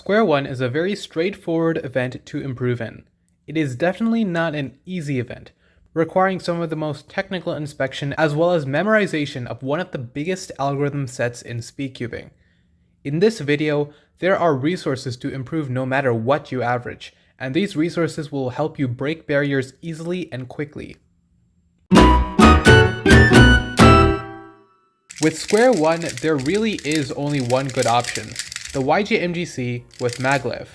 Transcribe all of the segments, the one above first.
Square-1 is a very straightforward event to improve in. It is definitely not an easy event, requiring some of the most technical inspection as well as memorization of one of the biggest algorithm sets in speedcubing. In this video, there are resources to improve no matter what you average, and these resources will help you break barriers easily and quickly. With Square-1, there really is only one good option, the YGMGC with maglev.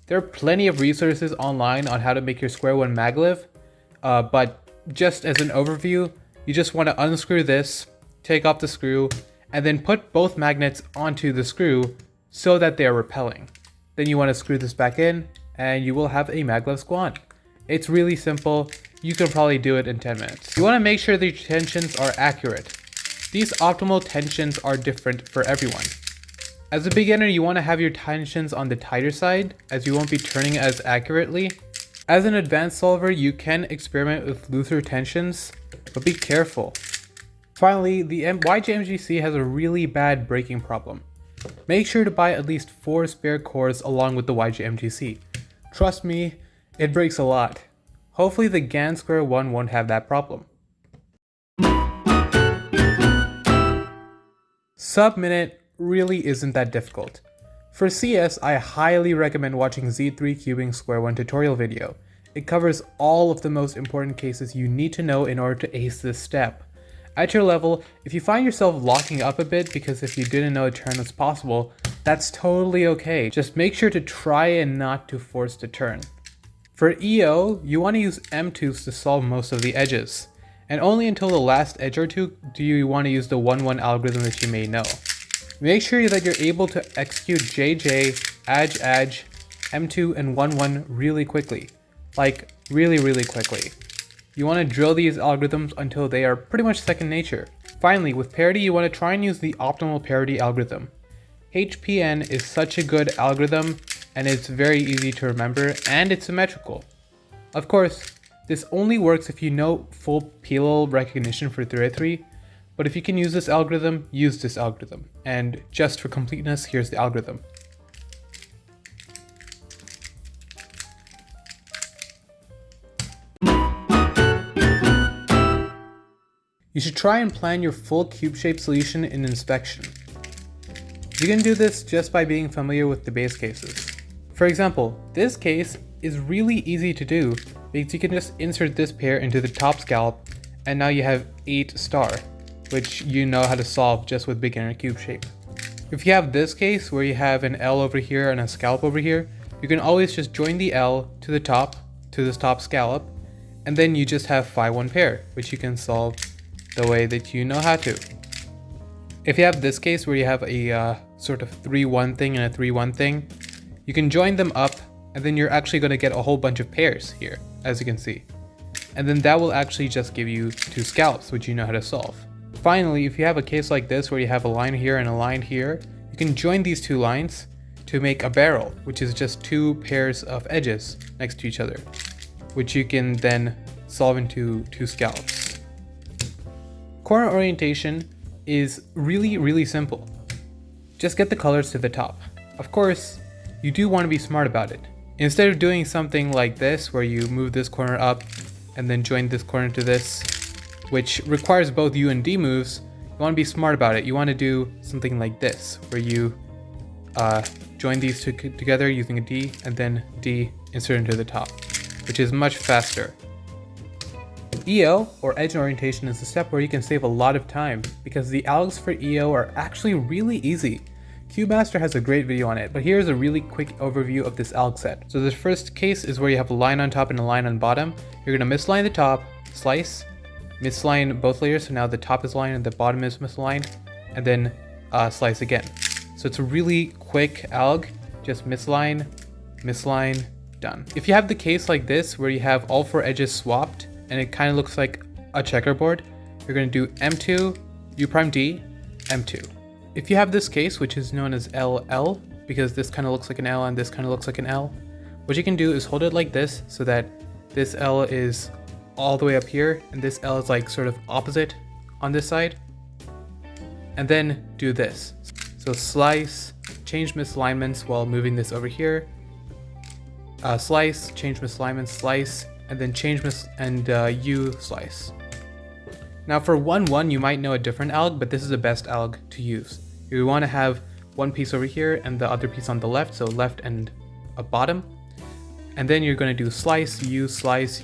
There are plenty of resources online on how to make your Square-1 maglev, but just as an overview, you just want to unscrew this, take off the screw, and then put both magnets onto the screw so that they are repelling. Then you want to screw this back in, and you will have a maglev Squan. It's really simple. You can probably do it in 10 minutes. You want to make sure the tensions are accurate. These optimal tensions are different for everyone. As a beginner, you want to have your tensions on the tighter side, as you won't be turning as accurately. As an advanced solver, you can experiment with looser tensions, but be careful. Finally, the YGMGC has a really bad breaking problem. Make sure to buy at least 4 spare cores along with the YGMGC. Trust me, it breaks a lot. Hopefully the GAN Square-1 won't have that problem. Sub-minute really isn't that difficult. For CS, I highly recommend watching Z3 Cubing Square-1 tutorial video. It covers all of the most important cases you need to know in order to ace this step. At your level, if you find yourself locking up a bit because if you didn't know a turn was possible, that's totally okay. Just make sure to try and not to force the turn. For EO, you want to use M2s to solve most of the edges, and only until the last edge or two do you want to use the 1-1 algorithm that you may know. Make sure that you're able to execute JJ, AJ, M2, and 1-1 really quickly. Like, really quickly. You want to drill these algorithms until they are pretty much second nature. Finally, with parity, you want to try and use the optimal parity algorithm. HPN is such a good algorithm, and it's very easy to remember, and it's symmetrical. Of course, this only works if you know full PLL recognition for 303, but if you can use this algorithm, use this algorithm. And just for completeness, here's the algorithm. You should try and plan your full cube-shaped solution in inspection. You can do this just by being familiar with the base cases. For example, this case is really easy to do because you can just insert this pair into the top scallop, and now you have 8 star, which you know how to solve just with beginner cube shape. If you have this case where you have an L over here and a scallop over here, you can always just join the L to the top, to this top scallop, and then you just have phi1 pair, which you can solve the way that you know how to. If you have this case where you have a sort of 3-1 thing and a 3-1 thing, you can join them up, and then you're actually going to get a whole bunch of pairs here, as you can see. And then that will actually just give you 2 scallops, which you know how to solve. Finally, if you have a case like this where you have a line here and a line here, you can join these 2 lines to make a barrel, which is just 2 pairs of edges next to each other, which you can then solve into 2 scallops. Corner orientation is really simple. Just get the colors to the top. Of course, you do want to be smart about it. Instead of doing something like this, where you move this corner up and then join this corner to this, which requires both U and D moves, you want to be smart about it. You want to do something like this, where you join these two together using a D, and then D insert into the top, which is much faster. EO, or edge orientation, is a step where you can save a lot of time, because the algs for EO are actually really easy. CubeMaster has a great video on it, but here's a really quick overview of this alg set. So the first case is where you have a line on top and a line on bottom. You're going to misline the top, slice, misline both layers, so now the top is aligned and the bottom is misaligned, and then slice again. So it's a really quick alg, just misline, misline, done. If you have the case like this, where you have all 4 edges swapped, and it kind of looks like a checkerboard, you're going to do M2, U prime D, M2. If you have this case, which is known as LL, because this kind of looks like an L and this kind of looks like an L, what you can do is hold it like this so that this L is all the way up here and this L is like sort of opposite on this side, and then do this. So slice, change misalignments while moving this over here. Slice, change misalignments, slice, and then change U slice. Now for 1-1, you might know a different alg, but this is the best alg to use. You want to have one piece over here and the other piece on the left, so left and a bottom. And then you're going to do slice, U, slice,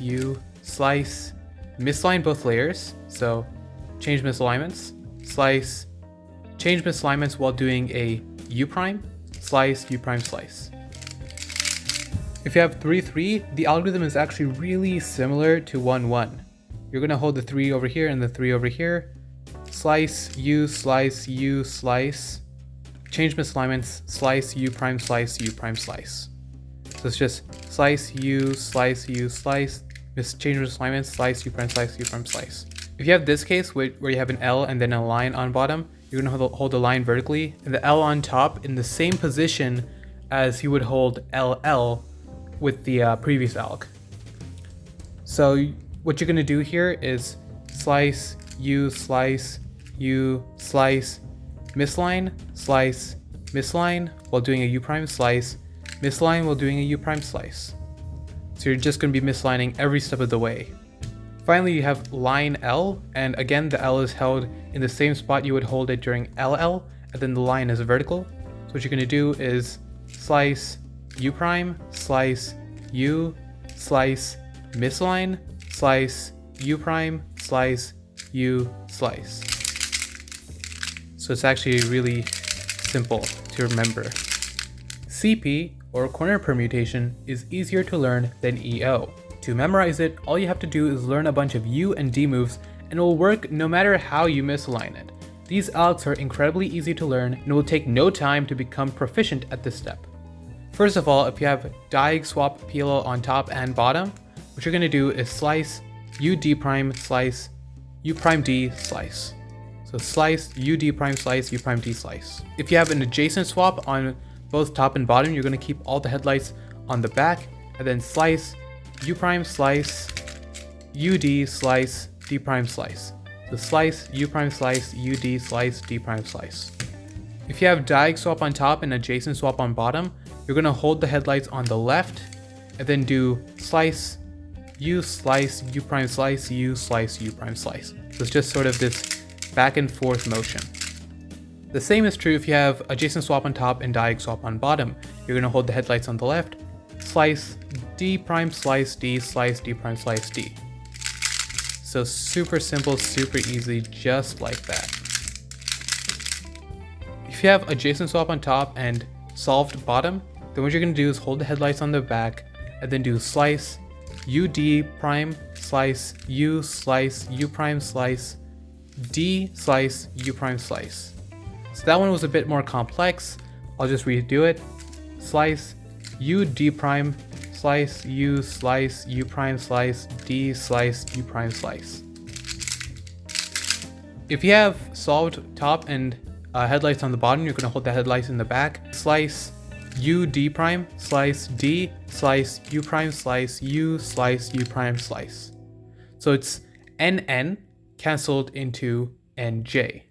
misalign both layers. So change misalignments, slice, change misalignments while doing a U prime, slice, U prime, slice. If you have 3-3, the algorithm is actually really similar to 1-1. You're going to hold the 3 over here and the 3 over here, slice, U, slice, change misalignments, slice, U prime, slice, U prime, slice. So it's just slice, U, slice, change misalignments, slice, U prime, slice. If you have this case where you have an L and then a line on bottom, you're going to hold the line vertically and the L on top in the same position as you would hold LL with the previous alg. So what you're going to do here is slice, U, misline, slice, misline while doing a U prime, slice, misline while doing a U prime, slice. So you're just going to be mislining every step of the way. Finally, you have line L, and again the L is held in the same spot you would hold it during LL, and then the line is vertical. So what you're going to do is slice, U prime, slice, U, slice, misline, slice, U prime, slice, U, slice. So it's actually really simple to remember. CP, or corner permutation, is easier to learn than EO. To memorize it, all you have to do is learn a bunch of U and D moves, and it will work no matter how you misalign it. These algs are incredibly easy to learn, and it will take no time to become proficient at this step. First of all, if you have diag swap PLL on top and bottom, what you're going to do is slice, U D prime, slice, U prime D, slice. So slice, U D prime, slice, U prime D, slice. If you have an adjacent swap on both top and bottom, you're going to keep all the headlights on the back, and then slice, U prime, slice, U D, slice, D prime, slice. So slice, U prime, slice, U D, slice, D prime, slice. If you have diag swap on top and adjacent swap on bottom, you're going to hold the headlights on the left, and then do slice, U prime, slice, U prime, slice. So it's just sort of this back and forth motion. The same is true if you have adjacent swap on top and diag swap on bottom. You're going to hold the headlights on the left, slice, D prime, slice, D prime, slice, D. So super simple, super easy, just like that. If you have adjacent swap on top and solved bottom, then what you're going to do is hold the headlights on the back and then do slice, U D prime, slice, U prime, slice, D, slice, U prime, slice. So that one was a bit more complex. I'll just redo it. Slice, U D prime, slice, U prime, slice, D, slice, U prime, slice. If you have solved top and headlights on the bottom, you're going to hold the headlights in the back. Slice, U D prime, slice, D, slice, U prime, slice, U prime, slice. So it's NN cancelled into NJ.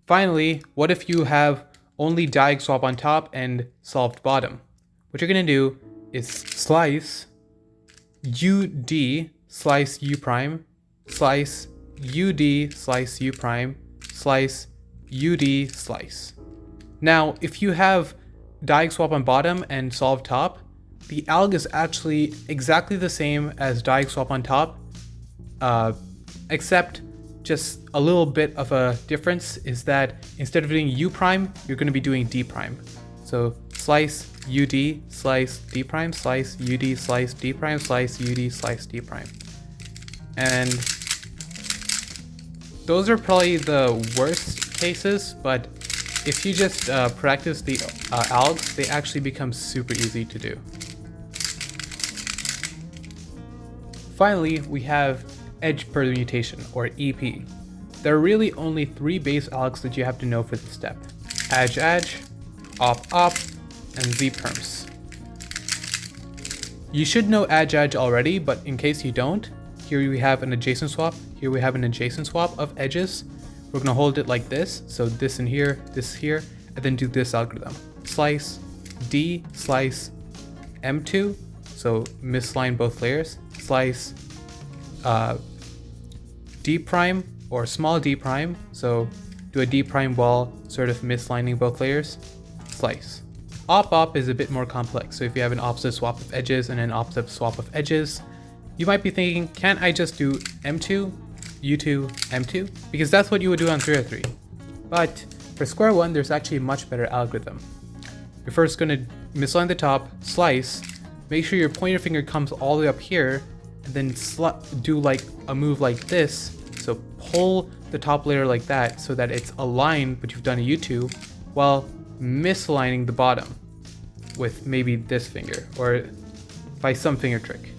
Finally, what if you have only diag swap on top and solved bottom? What you're going to do is slice, UD, slice, U prime, slice, UD, slice, U prime, slice, UD, slice. Now, if you have diag swap on bottom and solve top, the alg is actually exactly the same as diag swap on top, except just a little bit of a difference is that instead of doing U prime, you're going to be doing D prime. So slice, UD, slice, D prime, slice, UD, slice, D prime, slice, UD, slice, D prime. And those are probably the worst cases, but if you just practice the algs, they actually become super easy to do. Finally, we have edge permutation, or EP. There are really only 3 base algs that you have to know for this step: adj, op, and z-perms. You should know adj already, but in case you don't, here we have an adjacent swap, here we have an adjacent swap of edges. We're going to hold it like this, so this in here, and then do this algorithm. slice, D, slice, M2, so misline both layers, slice, D prime or small D prime, so do a D prime while sort of mislining both layers, slice. Op is a bit more complex, so if you have an opposite swap of edges and an opposite swap of edges, you might be thinking, can't I just do M2, U2, M2? Because that's what you would do on 303. But for Square-1, there's actually a much better algorithm. You're first going to misline the top, slice, make sure your pointer finger comes all the way up here, and then do like a move like this. So pull the top layer like that so that it's aligned, but you've done a U2, while misaligning the bottom with maybe this finger or by some finger trick.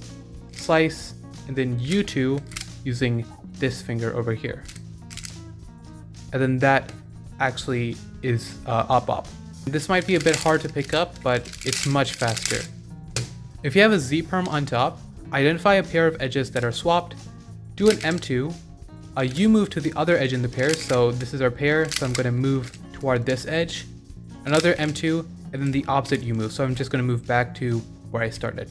Slice, and then U2 using this finger over here. And then that actually is op. This might be a bit hard to pick up, but it's much faster. If you have a Z perm on top, identify a pair of edges that are swapped, do an M2, a U move to the other edge in the pair, so this is our pair, so I'm going to move toward this edge, another M2, and then the opposite U move, so I'm just going to move back to where I started,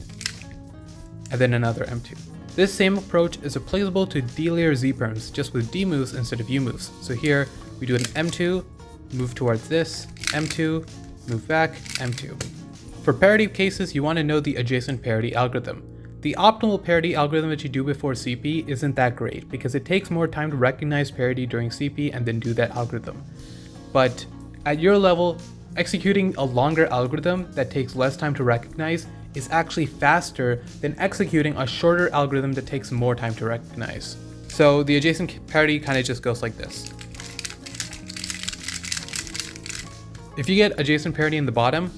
and then another M2. This same approach is applicable to D-layer Z perms, just with D moves instead of U moves. So here, we do an M2, move towards this, M2, move back, M2. For parity cases, you want to know the adjacent parity algorithm. The optimal parity algorithm that you do before CP isn't that great because it takes more time to recognize parity during CP and then do that algorithm. But at your level, executing a longer algorithm that takes less time to recognize is actually faster than executing a shorter algorithm that takes more time to recognize. So the adjacent parity kind of just goes like this. If you get adjacent parity in the bottom,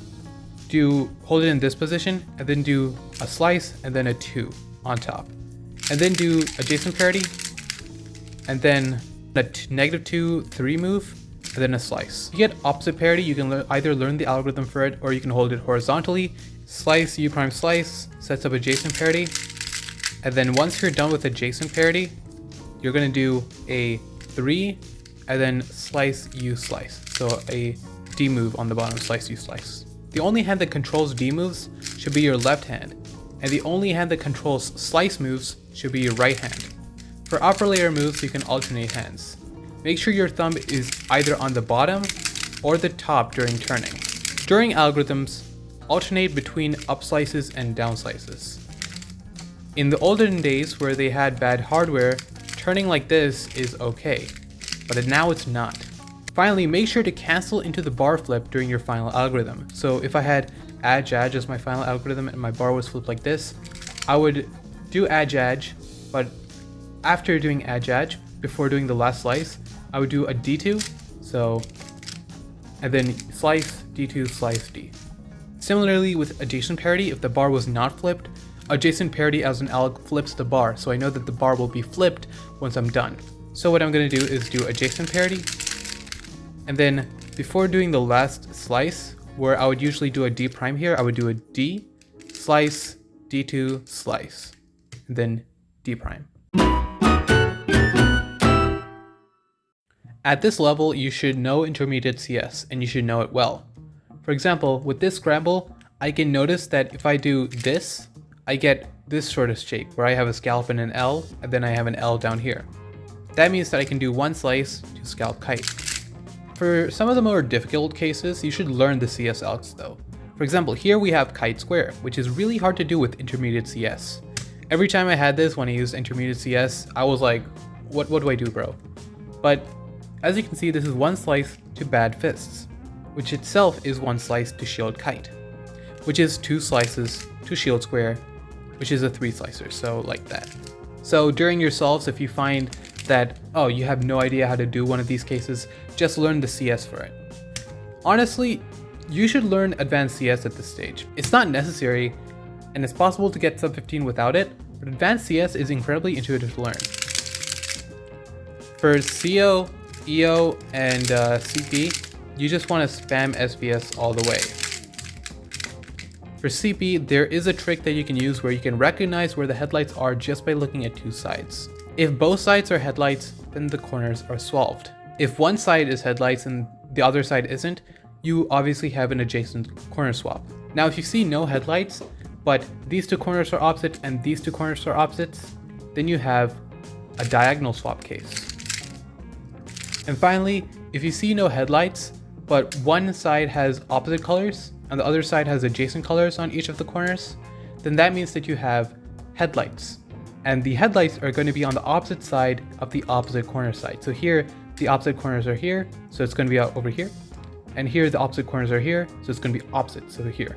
hold it in this position, and then do a slice and then a 2 on top. And then do adjacent parity, and then a -2, 3 move, and then a slice. If you get opposite parity, you can either learn the algorithm for it, or you can hold it horizontally, slice, U prime slice, sets up adjacent parity, and then once you're done with adjacent parity, you're gonna do a 3, and then slice, U slice. So a D move on the bottom, slice, U slice. The only hand that controls D moves should be your left hand, and the only hand that controls slice moves should be your right hand. For upper layer moves, you can alternate hands. Make sure your thumb is either on the bottom or the top during turning. During algorithms, alternate between up slices and down slices. In the olden days where they had bad hardware, turning like this is okay, but now it's not. Finally, make sure to cancel into the bar flip during your final algorithm. So if I had adj as my final algorithm and my bar was flipped like this, I would do adj, but after doing adj, before doing the last slice, I would do a D2, and then slice, D2, slice, D. Similarly with adjacent parity, if the bar was not flipped, adjacent parity as an alg flips the bar, so I know that the bar will be flipped once I'm done. So what I'm going to do is do adjacent parity, and then before doing the last slice, where I would usually do a D prime here, I would do a D, slice, D2, slice, and then D prime. At this level, you should know intermediate CS, and you should know it well. For example, with this scramble, I can notice that if I do this, I get this sort of shape, where I have a scalp and an L, and then I have an L down here. That means that I can do one slice to scalp kite. For some of the more difficult cases, you should learn the CS algs though. For example, here we have kite square, which is really hard to do with intermediate CS. Every time I had this when I used intermediate CS, I was like, what do I do, bro? But as you can see, this is one slice to bad fists, which itself is one slice to shield kite, which is 2 slices to shield square, which is a 3 slicer, so like that. So during your solves, if you find that, oh, you have no idea how to do one of these cases, just learn the CS for it. Honestly, you should learn advanced CS at this stage. It's not necessary, and it's possible to get sub 15 without it, but advanced CS is incredibly intuitive to learn. For CO, EO, and CP, you just want to spam SBS all the way. For CP, there is a trick that you can use where you can recognize where the headlights are just by looking at 2 sides. If both sides are headlights, then the corners are solved. If one side is headlights and the other side isn't, you obviously have an adjacent corner swap. Now if you see no headlights, but these two corners are opposite and these two corners are opposites, then you have a diagonal swap case. And finally, if you see no headlights, but one side has opposite colors and the other side has adjacent colors on each of the corners, then that means that you have headlights. And the headlights are going to be on the opposite side of the opposite corner side. So here, the opposite corners are here, so it's going to be out over here. And here, the opposite corners are here, so it's going to be opposite, so here.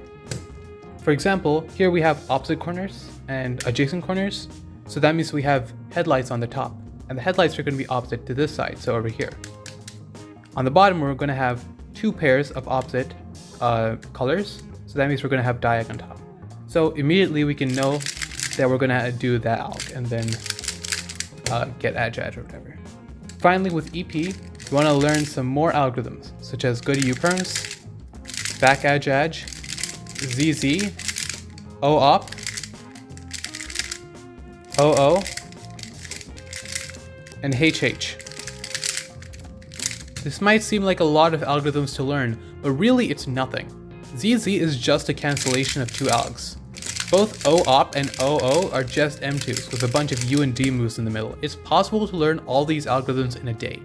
For example, here we have opposite corners and adjacent corners, so that means we have headlights on the top. And the headlights are going to be opposite to this side, so over here. On the bottom, we're going to have two pairs of opposite colors, so that means we're going to have diag on top. So immediately we can know that we're going to do that alg and then get edge or whatever. Finally, with EP, we want to learn some more algorithms, such as go to uperms, back edge, ZZ, OOP, OO, and HH. This might seem like a lot of algorithms to learn, but really it's nothing. ZZ is just a cancellation of two algs. Both OOP and OO are just M2s with a bunch of U and D moves in the middle. It's possible to learn all these algorithms in a day.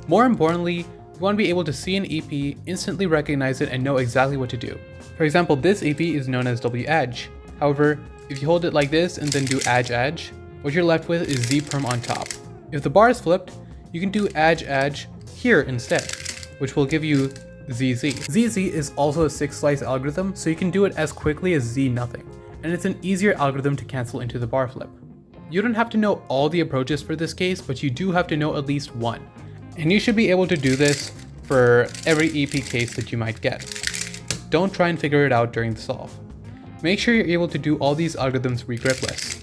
More importantly, you want to be able to see an EP, instantly recognize it, and know exactly what to do. For example, this EP is known as W edge. However, if you hold it like this and then do edge, what you're left with is Z perm on top. If the bar is flipped, you can do edge here instead, which will give you ZZ. ZZ is also a 6-slice algorithm, so you can do it as quickly as Z nothing, and it's an easier algorithm to cancel into the bar flip. You don't have to know all the approaches for this case, but you do have to know at least one, and you should be able to do this for every EP case that you might get. Don't try and figure it out during the solve. Make sure you're able to do all these algorithms regripless.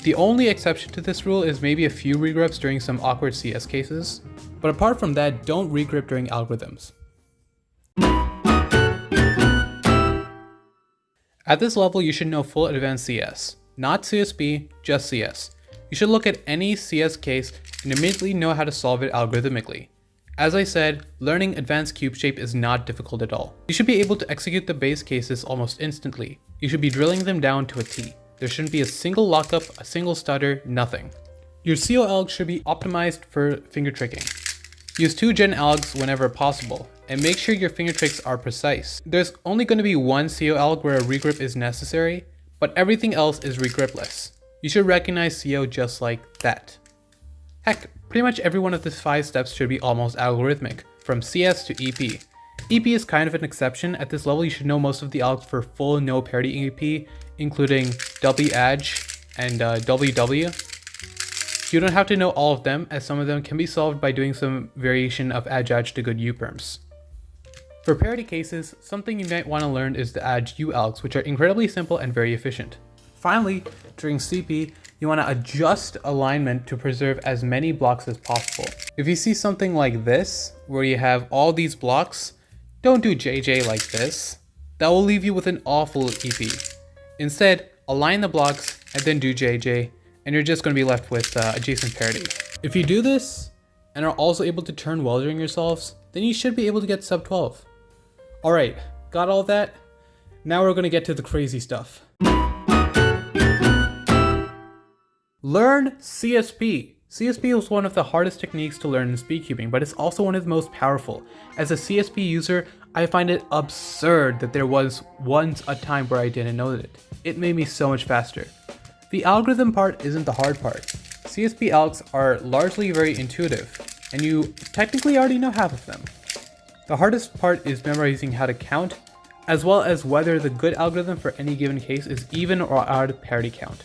The only exception to this rule is maybe a few regrips during some awkward CS cases, but apart from that, don't regrip during algorithms. At this level, you should know full advanced CS, not CSP, just CS. You should look at any CS case and immediately know how to solve it algorithmically. As I said, learning advanced cube shape is not difficult at all. You should be able to execute the base cases almost instantly. You should be drilling them down to a T. There shouldn't be a single lockup, a single stutter, nothing. Your CO alg should be optimized for finger tricking. Use 2 gen algs whenever possible, and make sure your finger tricks are precise. There's only going to be one CO alg where a regrip is necessary, but everything else is regripless. You should recognize CO just like that. Heck, pretty much every one of the 5 steps should be almost algorithmic, from CS to EP. EP is kind of an exception. At this level, you should know most of the algs for full no parity EP, including W edge and WW. You don't have to know all of them, as some of them can be solved by doing some variation of edge to good uperms. For parity cases, something you might want to learn is the edge U algs, which are incredibly simple and very efficient. Finally, during CP, you want to adjust alignment to preserve as many blocks as possible. If you see something like this, where you have all these blocks, don't do JJ like this. That will leave you with an awful EP. Instead, align the blocks and then do JJ, and you're just going to be left with adjacent parity. If you do this, and are also able to turn well during your solves, then you should be able to get sub 12. Alright, got all that? Now we're going to get to the crazy stuff. Learn CSP. CSP is one of the hardest techniques to learn in speedcubing, but it's also one of the most powerful. As a CSP user, I find it absurd that there was once a time where I didn't know it. It made me so much faster. The algorithm part isn't the hard part. CSP algs are largely very intuitive, and you technically already know half of them. The hardest part is memorizing how to count, as well as whether the good algorithm for any given case is even or odd parity count.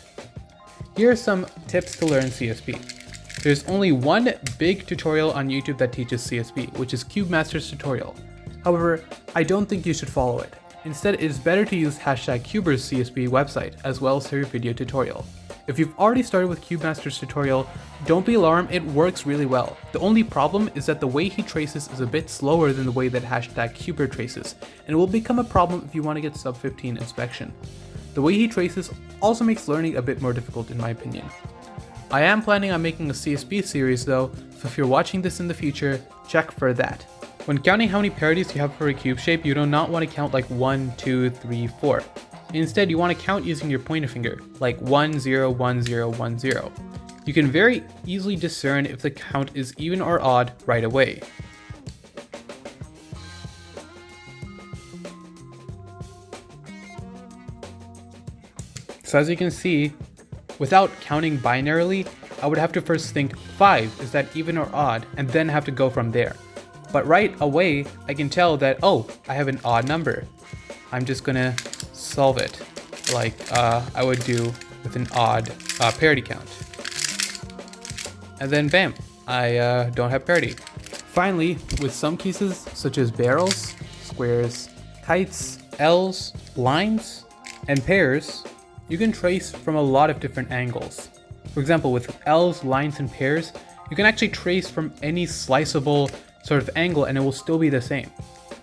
Here are some tips to learn CSP. There's only one big tutorial on YouTube that teaches CSP, which is CubeMaster's tutorial. However, I don't think you should follow it. Instead, it is better to use #Cuber's CSP website, as well as her video tutorial. If you've already started with CubeMaster's tutorial, don't be alarmed, it works really well. The only problem is that the way he traces is a bit slower than the way that #Cuber traces, and it will become a problem if you want to get sub 15 inspection. The way he traces also makes learning a bit more difficult in my opinion. I am planning on making a CSP series though, so if you're watching this in the future, check for that. When counting how many parities you have for a cube shape, you do not want to count like 1, 2, 3, 4. Instead, you want to count using your pointer finger, like 1, 0, 1, 0, 1, 0. You can very easily discern if the count is even or odd right away. So as you can see, without counting binarily, I would have to first think 5, is that even or odd, and then have to go from there. But right away, I can tell that, oh, I have an odd number. I'm just gonna solve it like I would do with an odd parity count. And then bam, I don't have parity. Finally, with some cases such as barrels, squares, kites, Ls, lines, and pairs, you can trace from a lot of different angles. For example, with Ls, lines, and pairs, you can actually trace from any sliceable sort of angle and it will still be the same.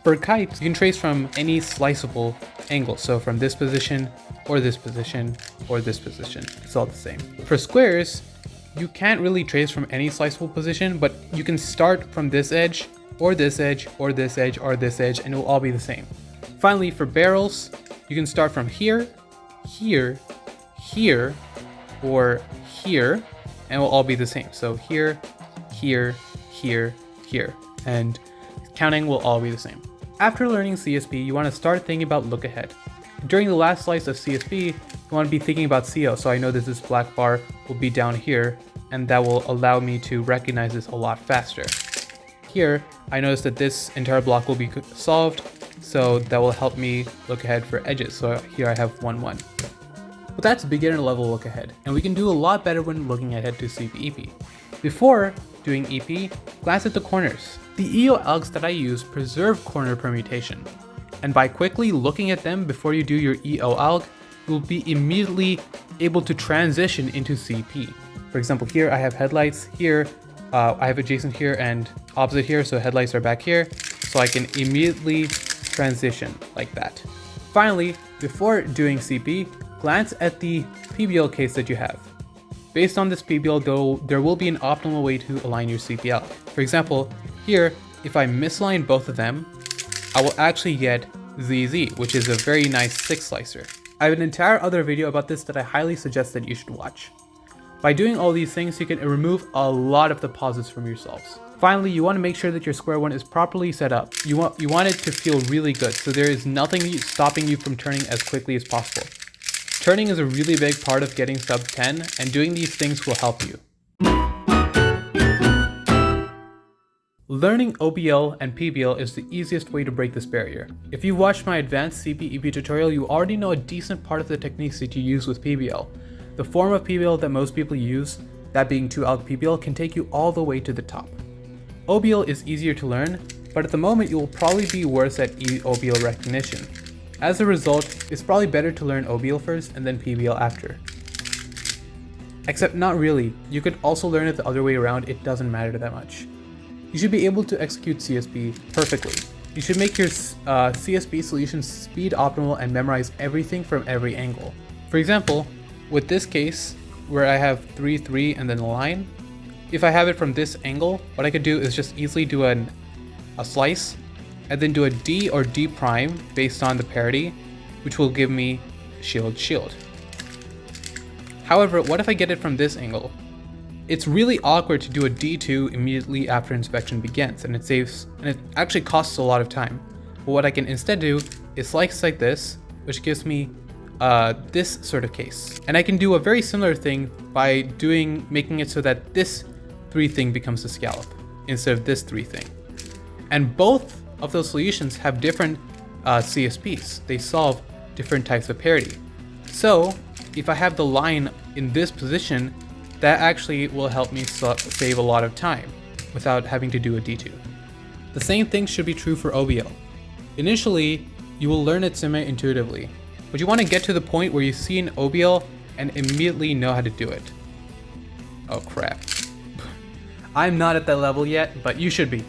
For kites, you can trace from any sliceable angle. So from this position, or this position, or this position. It's all the same. For squares, you can't really trace from any sliceable position, but you can start from this edge, or this edge, or this edge, or this edge, and it will all be the same. Finally, for barrels, you can start from here, here, here, or here, and it will all be the same. So here, here, here, here, and counting will all be the same. After learning CSP, you want to start thinking about look ahead. During the last slice of CSP, you want to be thinking about CO, so I know that this black bar will be down here, and that will allow me to recognize this a lot faster. Here, I notice that this entire block will be solved, so that will help me look ahead for edges. So here I have 1, 1. But that's beginner level look ahead, and we can do a lot better when looking ahead to CP-EP. Before doing EP, glance at the corners. The EO algs that I use preserve corner permutation, and by quickly looking at them before you do your EO alg, you'll be immediately able to transition into CP. For example, here I have headlights, here I have adjacent here and opposite here, so headlights are back here, so I can immediately transition like that. Finally, before doing CP, glance at the PBL case that you have. Based on this PBL, there will be an optimal way to align your CPL. For example, here, if I misalign both of them, I will actually get ZZ, which is a very nice 6 slicer. I have an entire other video about this that I highly suggest that you should watch. By doing all these things, you can remove a lot of the pauses from your solves. Finally, you want to make sure that your Square-1 is properly set up. You want it to feel really good, so there is nothing stopping you from turning as quickly as possible. Turning is a really big part of getting sub 10, and doing these things will help you. Learning OBL and PBL is the easiest way to break this barrier. If you watched my advanced CP-EP tutorial, you already know a decent part of the techniques that you use with PBL. The form of PBL that most people use, that being 2-alg PBL, can take you all the way to the top. OBL is easier to learn, but at the moment you will probably be worse at OBL recognition. As a result, it's probably better to learn OBL first and then PBL after. Except not really, you could also learn it the other way around, it doesn't matter that much. You should be able to execute CSP perfectly. You should make your CSP solution speed optimal and memorize everything from every angle. For example, with this case, where I have 3, 3 and then a line, if I have it from this angle, what I could do is just easily do a slice, and then do a D or D prime based on the parity, which will give me shield, shield. However, what if I get it from this angle? It's really awkward to do a D2 immediately after inspection begins, and it actually costs a lot of time. But what I can instead do is slice like this, which gives me this sort of case. And I can do a very similar thing by making it so that this 3 thing becomes a scallop instead of this 3 thing. And both of those solutions have different CSPs. They solve different types of parity. So if I have the line in this position, that actually will help me save a lot of time without having to do a D2. The same thing should be true for OBL. Initially, you will learn it semi-intuitively, but you want to get to the point where you see an OBL and immediately know how to do it. Oh crap. I'm not at that level yet, but you should be.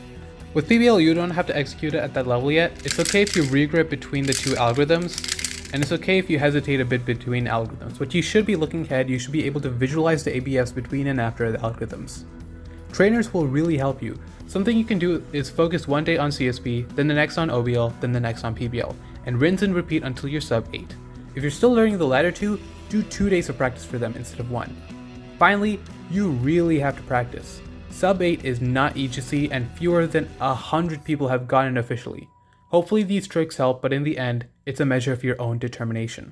With PBL, you don't have to execute it at that level yet. It's okay if you regrip between the 2 algorithms, and it's okay if you hesitate a bit between algorithms, but you should be looking ahead. You should be able to visualize the ABFs between and after the algorithms. Trainers will really help you, Something you can do is focus one day on CSP, then the next on OBL, then the next on PBL, and rinse and repeat until you're sub 8. If you're still learning the latter two, do 2 days of practice for them instead of 1. Finally, you really have to practice. Sub 8 is not easy and fewer than 100 people have gotten it officially. Hopefully these tricks help, but in the end, it's a measure of your own determination.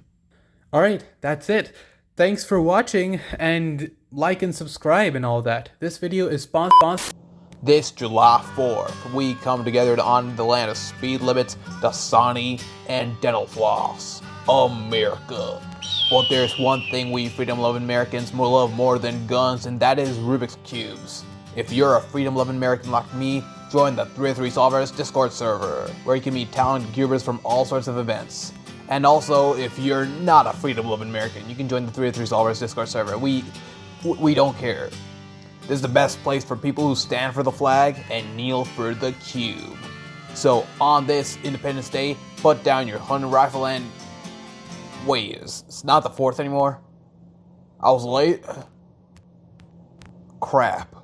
Alright, that's it. Thanks for watching, and like and subscribe and all that. This video is sponsored. This July 4th, we come together to honor the land of speed limits, Dasani, and dental floss, America. But there's one thing we freedom-loving Americans love more than guns, and that is Rubik's Cubes. If you're a freedom-loving American like me, join the 303 Solvers Discord server, where you can meet talented cubers from all sorts of events. And also, if you're not a freedom-loving American, you can join the 303 Solvers Discord server. We don't care. This is the best place for people who stand for the flag and kneel for the cube. So on this Independence Day, put down your hunting rifle and... Wait, it's not the 4th anymore? I was late? Crap.